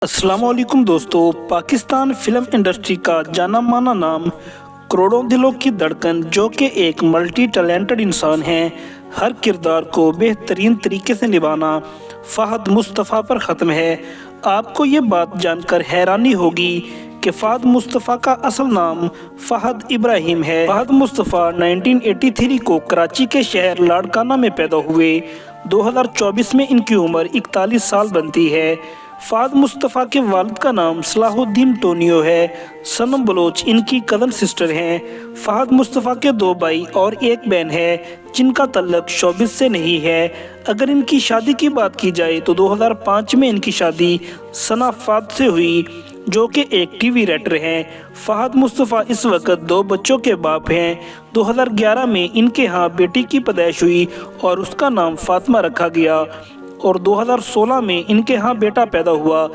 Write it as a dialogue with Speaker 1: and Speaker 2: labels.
Speaker 1: अस्सलाम वालेकुम दोस्तों। पाकिस्तान फिल्म इंडस्ट्री का जाना माना नाम, करोड़ों दिलों की धड़कन, जो कि एक मल्टी टैलेंटेड इंसान है। हर किरदार को बेहतरीन तरीके से निभाना फहद मुस्तफ़ा पर ख़त्म है। आपको ये बात जानकर हैरानी होगी कि फहद मुस्तफ़ा का असल नाम फहद इब्राहिम है। फहद मुस्तफ़ा 1983 को कराची के शहर लाड़काना में पैदा हुए। 2024 में इनकी उम्र 41 साल बनती है। फहद मुस्तफ़ा के वालिद का नाम सलाहुद्दीन टोनियो है। सनम बलोच इनकी कज़न सिस्टर हैं। फहद मुस्तफ़ा के 2 भाई और 1 बहन है, जिनका तल्लक शोबिस से नहीं है। अगर इनकी शादी की बात की जाए तो 2005 में इनकी शादी सना फहद से हुई, जो कि एक टीवी राइटर हैं। फहद मुस्तफ़ा इस वक्त 2 बच्चों के बाप हैं। 2011 में इनके यहाँ बेटी की पैदाइश हुई और उसका नाम फातिमा रखा गया, और 2016 में इनके यहाँ बेटा पैदा हुआ।